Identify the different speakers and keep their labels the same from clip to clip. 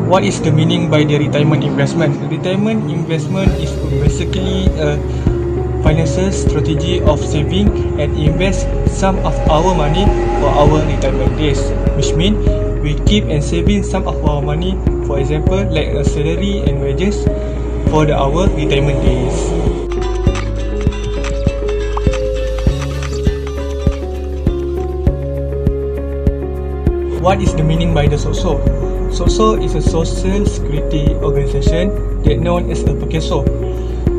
Speaker 1: What is the meaning by the retirement investment? Retirement investment is basically a financial strategy of saving and invest some of our money for our retirement days, which means we keep and saving some of our money, for example like a salary and wages for our retirement days. What is the meaning by the Socso? Socso is a social security organisation that known as a Perkongsian.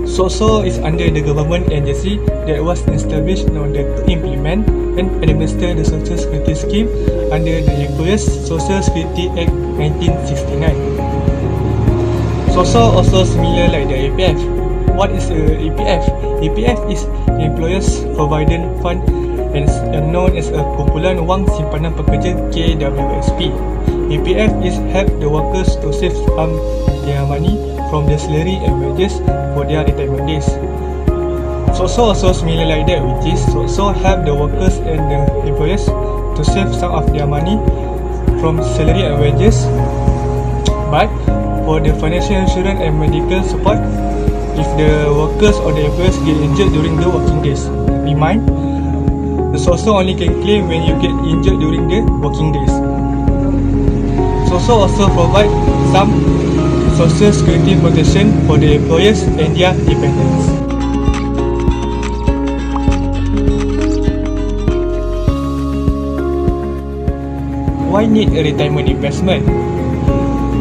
Speaker 1: Socso is under the government agency that was established in order to implement and administer the social security scheme under the Employers Social Security Act 1969. Socso also similar like the EPF. What is EPF? EPF is Employers Provident Fund and known as a Kumpulan Wang Simpanan Pekerja KWSP. EPF is help the workers to save some their money from their salary and wages for their retirement days. Socso also similar like that, which is Socso help the workers and the employers to save some of their money from salary and wages. But for the financial insurance and medical support, if the workers or the employers get injured during the working days, remind the Socso only can claim when you get injured during the working days. Socso also provide some social security protection for the employers and their dependents. Why need a retirement investment?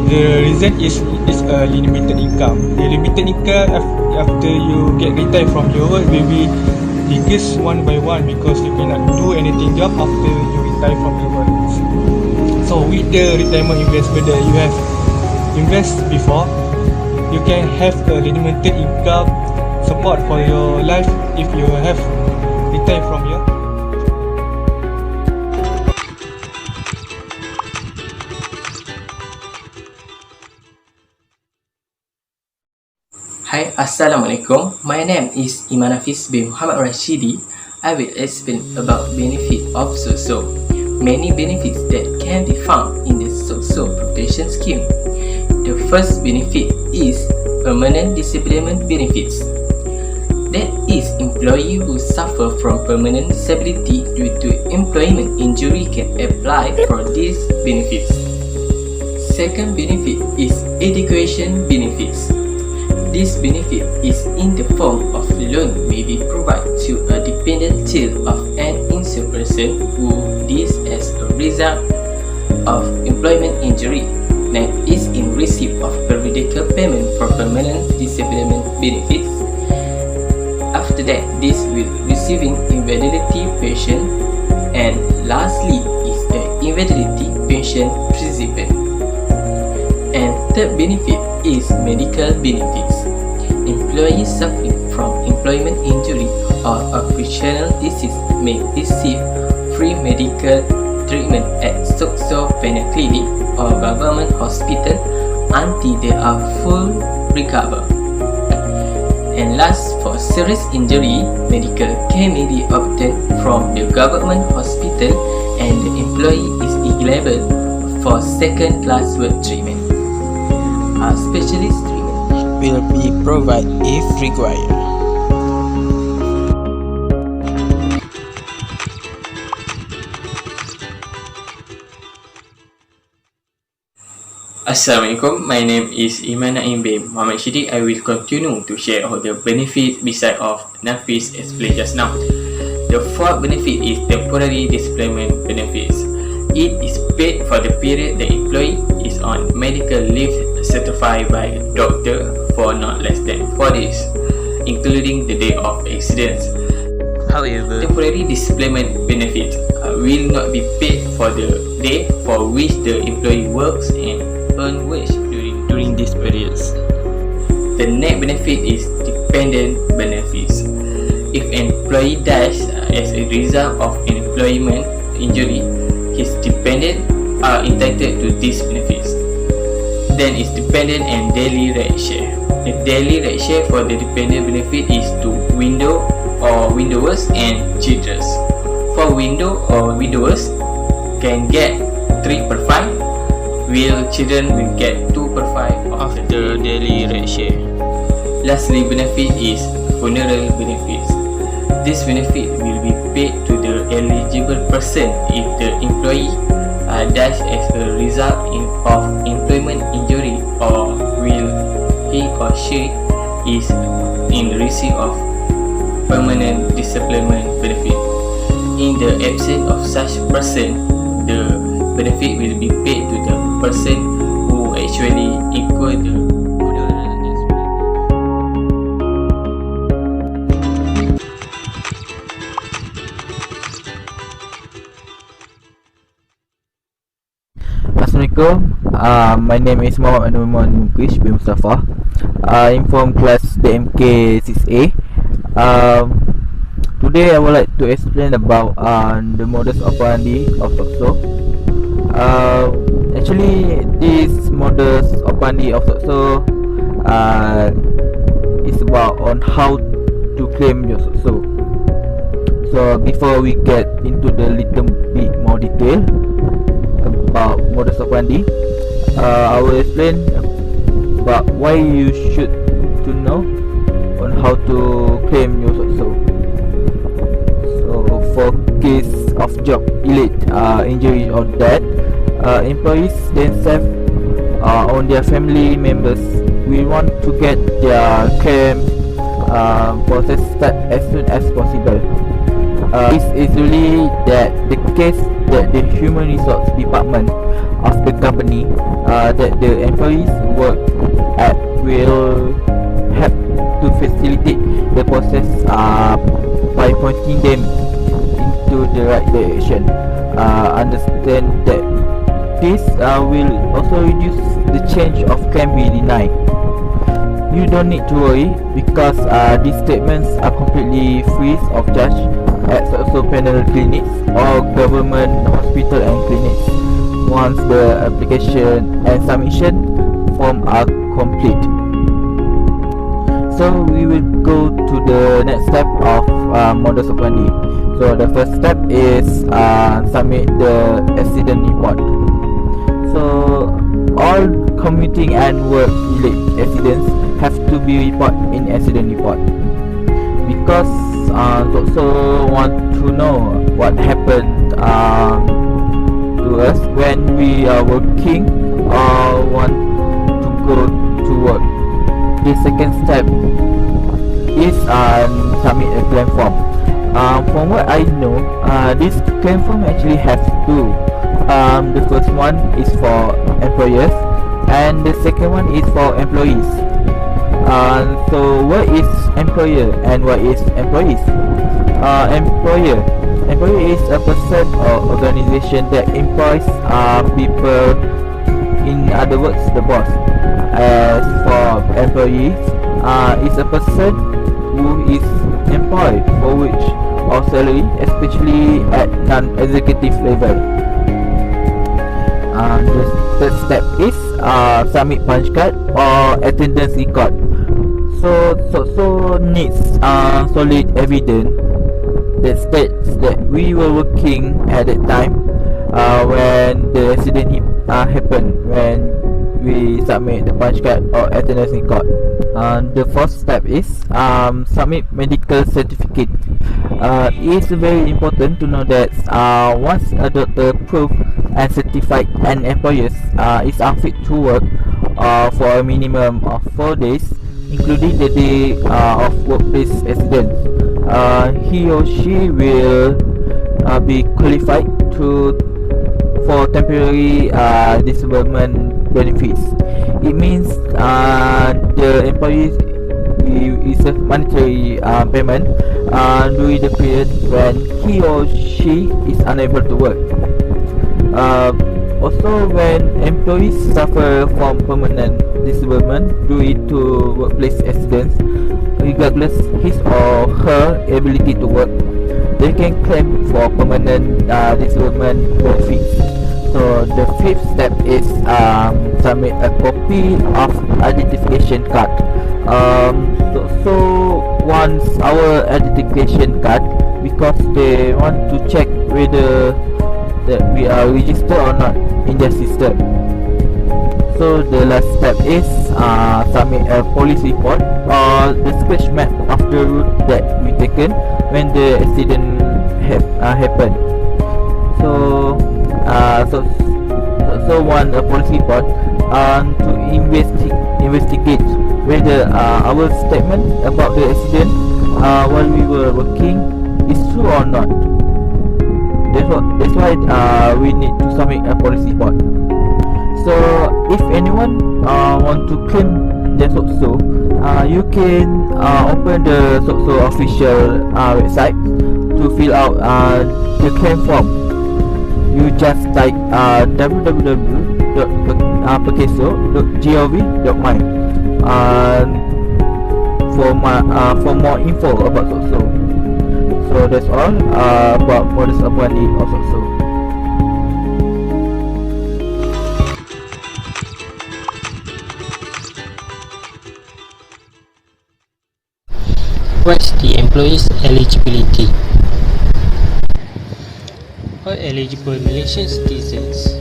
Speaker 1: The reason is a limited income. The limited income after you get retired from your work will be decrease one by one because you cannot do anything job after you retire from your work. So with the retirement investment that you have invest before, you can have a limited income support for your life if you have retired from your.
Speaker 2: Hi, Assalamualaikum. My name is Iman Nafis bin Muhamad Rashidi. I will explain about benefit of Socso. Many benefits that can be found in the Socso protection scheme. The first benefit is permanent disablement benefits. That is, employee who suffer from permanent disability due to employment injury can apply for these benefits. Second benefit is education benefits. This benefit is in the form of loan may be provided to a dependent child of an insured person who dies as a result of employment injury and is in receipt of periodical payment for permanent disablement benefits. After that, this will receiving invalidity pension, and lastly is the invalidity pension recipient. And third benefit is medical benefits. Employees suffering from employment injury or occupational disease may receive free medical treatment at Socso Kpbkl or government hospital until they are full recover. And last, for serious injury, medical care may be obtained from the government hospital and the employee is eligible for second-class work treatment. A specialist treatment will be provided if required.
Speaker 3: Assalamualaikum, my name is Iman Naim bin Muhammad Hadi. I will continue to share all the benefit beside of Nafis explained just now. The fourth benefit is temporary disablement benefits. It is paid for the period the employee is on medical leave certified by a doctor for not less than 4 days, including the day of accidents. However, temporary disablement benefit will not be paid for the day for which the employee works and earn wage during these periods. The next benefit is dependent benefits. If an employee dies as a result of an employment injury, his dependents are entitled to these benefits. Then is dependent and daily rate share. The daily rate share for the dependent benefit is to widow or widowers and children. For widow or widowers can get 3/5. will children will get 2 per 5 of the daily rate share. Lastly, benefit is funeral benefits. This benefit will be paid to the eligible person if the employee dies as a result of employment injury, or will he or she is in receipt of permanent disablement benefit. In the absence of such person, the benefit will be paid to the person who actually incurred the funeral expense.
Speaker 4: Assalamualaikum. My name is Muhamad Nuriman Muqrish bin Mustafa. I'm from class DMK 6A. Today I would like to explain about the modus operandi of Socso. Actually, this modus operandi of Socso is about on how to claim your Socso. So before we get into the little bit more detail about modus operandi, I will explain about why you should to know on how to claim your Socso. So for case of job related injury or death, employees themselves or their family members we want to get their claim process start as soon as possible. This is really that the case that the human resource department of the company that the employees work at will help to facilitate the process by pointing them into the right direction. Understand that this will also reduce the chance of claim be denied. You don't need to worry because these statements are completely free of charge at Socso panel clinics or government hospital and clinics once the application and submission form are complete. So we will go to the next step of modus operandi. So the first step is submit the accident report. So all commuting and work related accidents have to be reported in accident report because Socso want to know what happened to us when we are working or want to go to work. The second step is submit a claim form. From what I know, this claim form actually has two. The first one is for employers and the second one is for employees. So what is employer and what is employees? Employer is a person or organization that employs people, in other words the boss. As for employees, is a person who is employed for which or salary, especially at non-executive level. The third step is submit punch card or attendance record. So needs solid evidence that states that we were working at that time when the accident happened, when we submit the punch card or attendance record. The fourth step is submit medical certificate. It is very important to know that once a doctor prove and certified an employer is unfit to work for a minimum of 4 days, including the day of workplace accident, he or she will be qualified for temporary disablement benefits. It means the employee is a monetary payment during the period when he or she is unable to work. Also, when employees suffer from permanent disablement due to workplace accidents, regardless his or her ability to work, they can claim for permanent disablement benefits. So the fifth step is submit a copy of identification card. So once our identification card, because they want to check whether that we are registered or not in their system. So the last step is submit a police report or the sketch map of the route that we taken when the accident happened. So want a police report to investigate whether our statement about the accident while we were working is true or not. That's why we need to submit a police report. So if anyone want to claim the Socso, you can open the Socso official website to fill out the claim form. You just type www.perkongsian.gov.my for more info about Socso. So that's all about modus operandi of Socso.
Speaker 5: What's the employee's eligibility? All eligible Malaysian citizens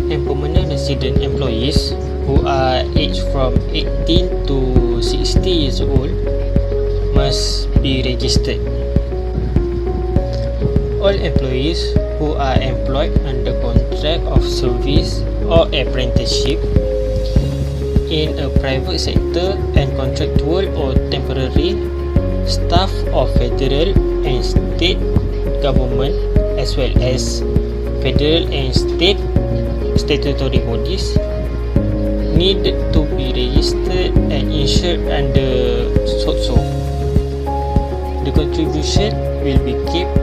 Speaker 5: and permanent resident employees who are aged from 18 to 60 years old must be registered. All employees who are employed under contract of service or apprenticeship in a private sector and contractual or temporary staff of federal and state government as well as federal and state statutory bodies need to be registered and insured under Socso. The contribution will be kept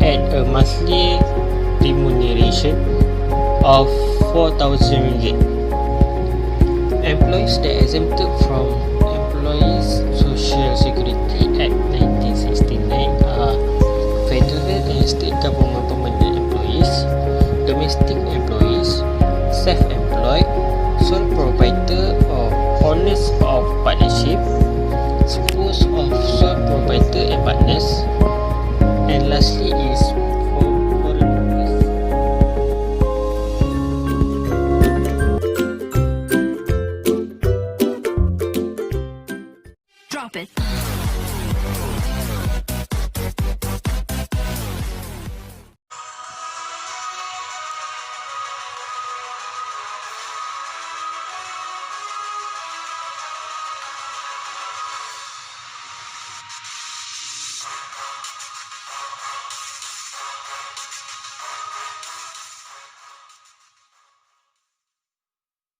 Speaker 5: at a monthly remuneration of 4,000 ringgit. Employees that exempted from Employees Social Security Act 1969 are federal and state government permanent employees, domestic employees, self-employed, sole proprietor or owners of partnership, spouse of sole proprietor and partners, and lastly is for foreign workers.
Speaker 6: Drop it.